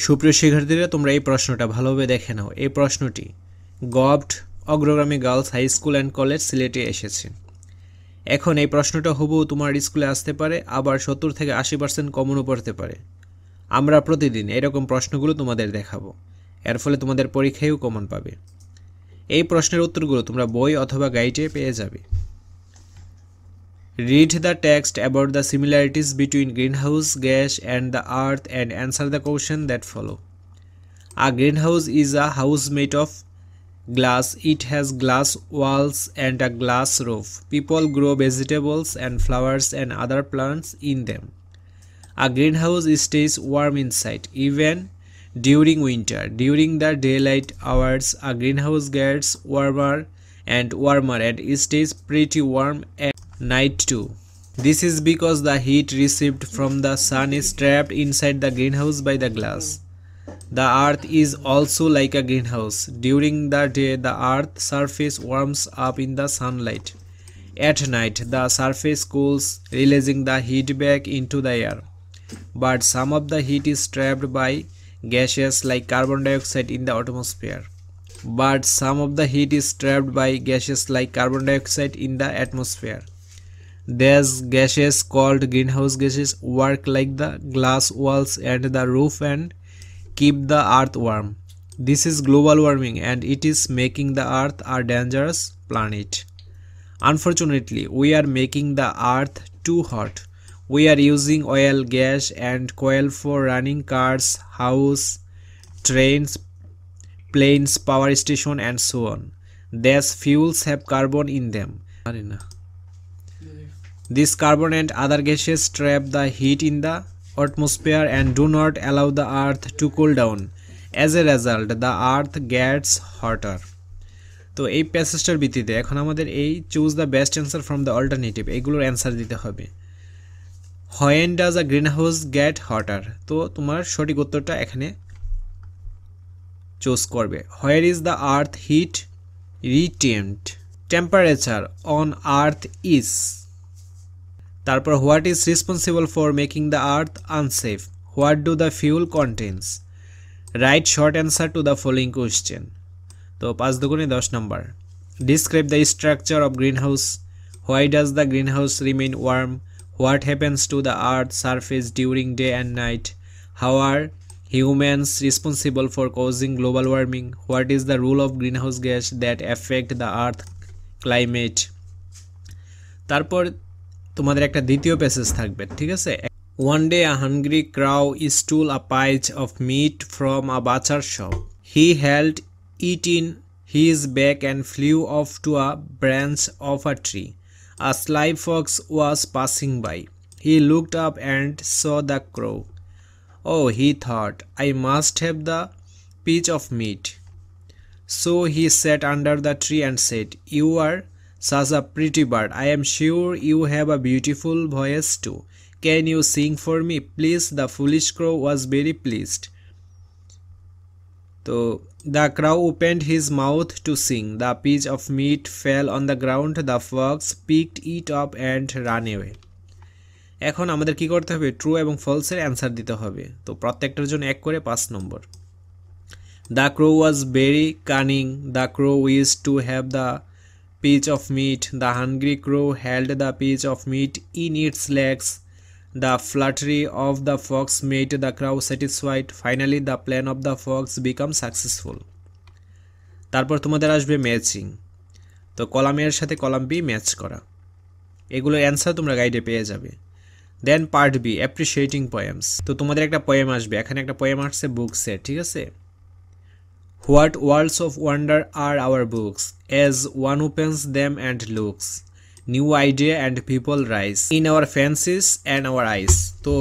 সুপ্রিয় শিক্ষার্থীরা, তোমরা এই প্রশ্নটা ভালোভাবে দেখে নাও। এই প্রশ্নটি গভট Agragami girls high school and college সিলেটে এসেছে। এখন এই প্রশ্নটা হুবহু তোমার স্কুলে আসতে পারে, আবার 70 থেকে 80% কমনও পড়তে পারে। আমরা প্রতিদিন এরকম প্রশ্নগুলো তোমাদের দেখাবো, এর ফলে তোমাদের পরীক্ষায়ও কমন পাবে। এই প্রশ্নের উত্তরগুলো তোমরা বই অথবা গাইডে পেয়ে যাবে। Read the text about the similarities between greenhouse gas and the earth and answer the question that follow. A greenhouse is a house made of glass. It has glass walls and a glass roof. People grow vegetables and flowers and other plants in them. A greenhouse stays warm inside, even during winter. During the daylight hours, a greenhouse gets warmer and warmer and stays pretty warm at night too. This is because the heat received from the sun is trapped inside the greenhouse by the glass. The earth is also like a greenhouse. During the day, the earth's surface warms up in the sunlight. At night, the surface cools, releasing the heat back into the air. But some of the heat is trapped by gases like carbon dioxide in the atmosphere. These gases, called greenhouse gases, work like the glass walls and the roof and keep the earth warm. This is global warming and it is making the earth a dangerous planet. Unfortunately, we are making the earth too hot. We are using oil, gas and coal for running cars, houses, trains, planes, power station and so on. These fuels have carbon in them. This carbon and other gases trap the heat in the atmosphere and do not allow the earth to cool down. As a result, the earth gets hotter. তো এই প্যাসেজটার ভিত্তিতে এখন আমাদের এই choose the best answer from the alternative এগুলোর answer দিতে হবে। When does a greenhouse get hotter, তো তোমার সঠিক উত্তরটা এখানে চুজ করবে। Where is the earth heat retained, temperature on earth is. তারপর what is responsible for making the earth unsafe, what do the fuel contents. Write short answer to the following question. তো 5 দুগুণে 10 নম্বর। Describe the structure of green house, why does the green house remain warm, what happens to the earth surface during day and night, how are humans responsible for causing global warming, what is the role of greenhouse gas that affect the earth climate। তারপর তোমাদের একটা দ্বিতীয় passage থাকবে, ঠিক আছে। One day a hungry crow stole a pile of meat from a butcher shop. He held it in his beak and flew off to a branch of a tree. A sly fox was passing by. He looked up and saw the crow. Oh, he thought, I must have the piece of meat. So he sat under the tree and said, You are such a pretty bird. I am sure you have a beautiful voice too. Can you sing for me, please? The foolish crow was very pleased. So the crow opened his mouth to sing. The piece of meat fell on the ground. The fox picked it up and ran away. এখন আমাদের কি করতে হবে, true এবং ফলসের answer দিতে হবে। তো প্রত্যেকটার জন্য 1 করে 5 নম্বর। The crow was very cunning, the crow wish to have the piece of meat, the hungry crow held the piece of meat in its legs, the flattery of the fox made the crow satisfied, finally the plan of the fox became successful. তারপর তোমাদের আসবে matching, তো column এর সাথে column B match করা, এগুলোর answer তোমরা গাইডে পেয়ে যাবে। দেন পার্ট বি অ্যাপ্রিসিয়েটিং পোয়েমস, তো তোমাদের একটা পোয়েম আসবে, এখানে একটা পোয়েম আসছে বুকসের, ঠিক আছে। What worlds of wonder are our books, as one opens them and looks, new idea and people rise in our fancies and our eyes. তো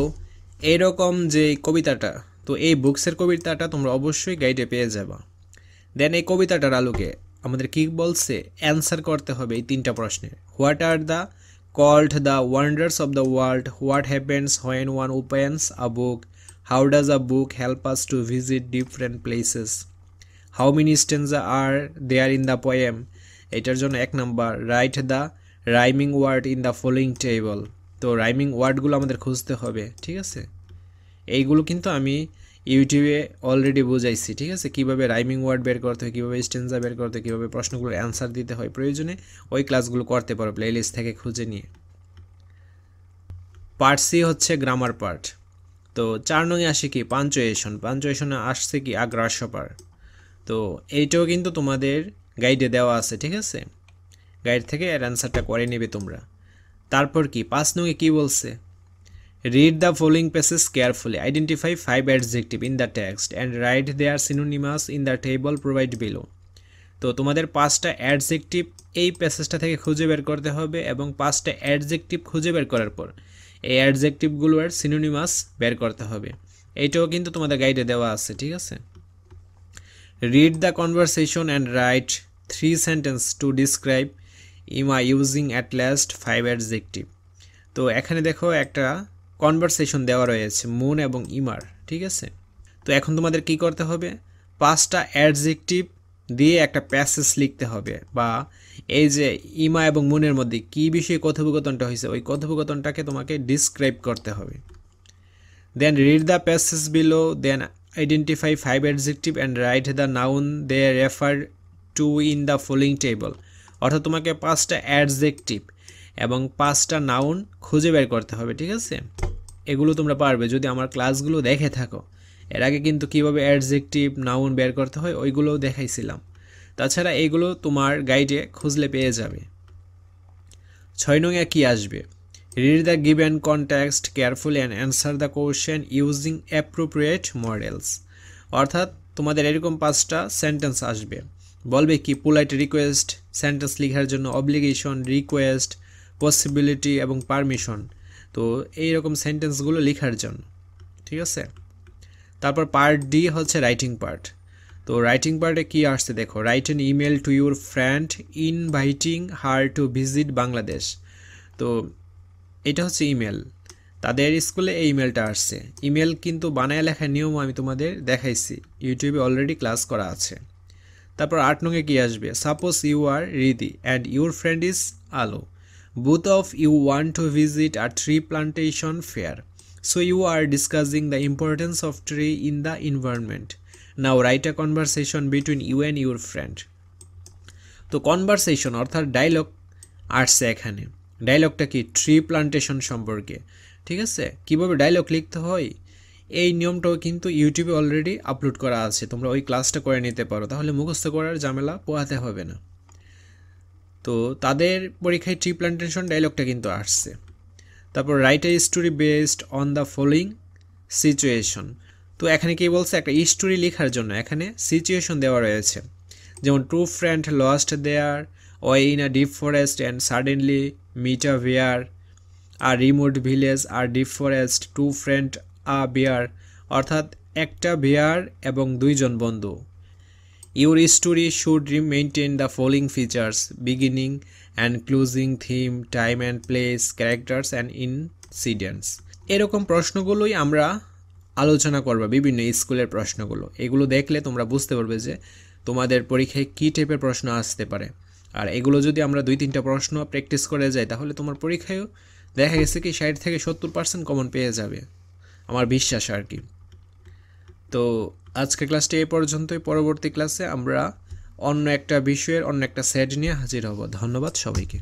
এইরকম যে কবিতাটা, তো এই বুকসের কবিতাটা তোমরা অবশ্যই গাইডে পেয়ে যাবা। দেন এই কবিতাটার আলোকে আমাদের কি বলছে, অ্যান্সার করতে হবে এই 3টা প্রশ্নের। What are the called the wonders of the world, what happens when one opens a book, how does a book help us to visit different places, how many stanzas are there in the poem, এটার জন্য 1 নম্বর। Write the rhyming word in the following table, তো rhyming ওয়ার্ডগুলো আমাদের খুঁজতে হবে, ঠিক আছে। এইগুলো কিন্তু আমি ইউটিউবে অলরেডি বুঝাইছি, ঠিক আছে, কীভাবে রাইমিং ওয়ার্ড বের করতে হয়, কীভাবে স্টেঞ্জা বের করতে হয়, কীভাবে প্রশ্নগুলোর অ্যান্সার দিতে হয়। প্রয়োজনে ওই ক্লাসগুলো করতে পারো প্লেলিস্ট থেকে খুঁজে নিয়ে। পার্ট সি হচ্ছে গ্রামার পার্ট। তো 4 নংয়ে আসে কি পাঞ্চুয়েশন। পাঞ্চুয়েশনে আসছে কি আগ্রাস্যপার। তো এইটাও কিন্তু তোমাদের গাইডে দেওয়া আছে, ঠিক আছে, গাইড থেকে এর অ্যান্সারটা করে নেবে তোমরা। তারপর কি 5 নংয়ে কি বলছে, read the following passage carefully, identify 5 adjective in the text and write there synonymous in the table provide below. তো তোমাদের 5টা অ্যাডজেক্টিভ এই প্যাসেজটা থেকে খুঁজে বের করতে হবে এবং 5টা অ্যাডজেক্টিভ খুঁজে বের করার পর এই অ্যাডজেক্টিভগুলোর সিনোনিমাস বের করতে হবে। এইটাও কিন্তু তোমাদের গাইডে দেওয়া আছে, ঠিক আছে। Read the conversation and right 3 sentence to describe ইমা ইউজিং অ্যাট লাস্ট 5 অ্যাডজেক্টিভ। তো এখানে দেখো একটা কনভারসেশন দেওয়া রয়েছে মুন এবং ইমার, ঠিক আছে। তো এখন তোমাদের কি করতে হবে, 5টা অ্যাডজেক্টিভ দিয়ে একটা প্যাসেজ লিখতে হবে, বা এই যে ইমা এবং মুনের মধ্যে কি বিষয়ে কথোপকথনটা হয়েছে ওই কথোপকথনটাকে তোমাকে ডিসক্রাইব করতে হবে। Then read the passage below, then identify 5 adjective and write the noun they refer to in the following table. অর্থাৎ তোমাকে 5টা অ্যাডজেক্টিভ এবং 5টা নাউন খুঁজে বের করতে হবে, ঠিক আছে। এগুলো তোমরা পারবে যদি আমার ক্লাসগুলো দেখে থাকো। এর আগে কিন্তু কীভাবে অ্যাডজেক্টিভ নাউন বের করতে হয় ওইগুলোও দেখাইছিলাম। তাছাড়া এইগুলো তোমার গাইডে খুঁজলে পেয়ে যাবে। 6 নংয়ে কি আসবে, read the given context carefully and answer the question using appropriate models. অর্থাৎ তোমাদের এরকম 5টা সেন্টেন্স আসবে, বলবে কি পোলাইট রিকোয়েস্ট, সেন্টেন্স লেখার জন্য অব্লিগেশন, রিকোয়েস্ট, পসিবিলিটি এবং পারমিশন। তো এইরকম সেন্টেন্সগুলো লেখার জন্য, ঠিক আছে। তারপর পার্ট ডি হচ্ছে রাইটিং পার্ট। তো রাইটিং পার্টে কি আসছে দেখো, write an email to your friend inviting her to visit Bangladesh. তো এটা হচ্ছে ইমেল, তাদের স্কুলে এই ইমেলটা আসছে। ইমেল কিন্তু বানায় লেখার নিয়ম আমি তোমাদের দেখাইছি, ইউটিউবে অলরেডি ক্লাস করা আছে। তারপর 8 নংয়ে কি আসবে, suppose you are Riddhi and your friend is Alo, both of you want to visit a tree plantation fair, so you are discussing the importance of tree in the environment. Now write a conversation between you and your friend. তো conversation অর্থাৎ dialogue আসছে এখানে। ডায়লগটা কি, tree plantation সম্পর্কে, ঠিক আছে। কিভাবে ডায়লগ লিখতে হয় এই নিয়মটাও কিন্তু ইউটিউবে অলরেডি আপলোড করা আছে, তোমরা ওই ক্লাসটা করে নিতে পারো, তাহলে মুখস্থ করার ঝামেলা পোহাতে হবে না। তো তাদের পরীক্ষায় ট্রি প্লান্টেশন ডায়লগটা কিন্তু আসছে। তারপর write a story based on the following situation. তো এখানে কি বলছে, একটা স্টোরি লেখার জন্য এখানে সিচুয়েশন দেওয়া রয়েছে, যেমন two friend lost their way in a deep forest and suddenly meet a bear, আর রিমোট ভিলেজ আর deep forest, two friend a bear, অর্থাৎ একটা বেয়ার এবং 2 জন বন্ধু। Your story should maintain the following features: beginning and closing, theme, time and place, characters and incidents. এরকম প্রশ্নগুলোই আমরা আলোচনা করব, বিভিন্ন স্কুলের প্রশ্নগুলো। এগুলো দেখলে তোমরা বুঝতে পারবে যে তোমাদের পরীক্ষায় কী টাইপের প্রশ্ন আসতে পারে। আর এগুলো যদি আমরা 2-3টা প্রশ্ন প্র্যাকটিস করে যাই তাহলে তোমার পরীক্ষায়ও দেখা গেছে কি 60 থেকে 70% কমন পেয়ে যাবে, আমার বিশ্বাস আর কি। তো আজকের ক্লাসটি এই পর্যন্তই। পরবর্তী ক্লাসে আমরা অন্য একটা বিষয়ের অন্য একটা সেট নিয়ে হাজির হব। ধন্যবাদ সবাইকে।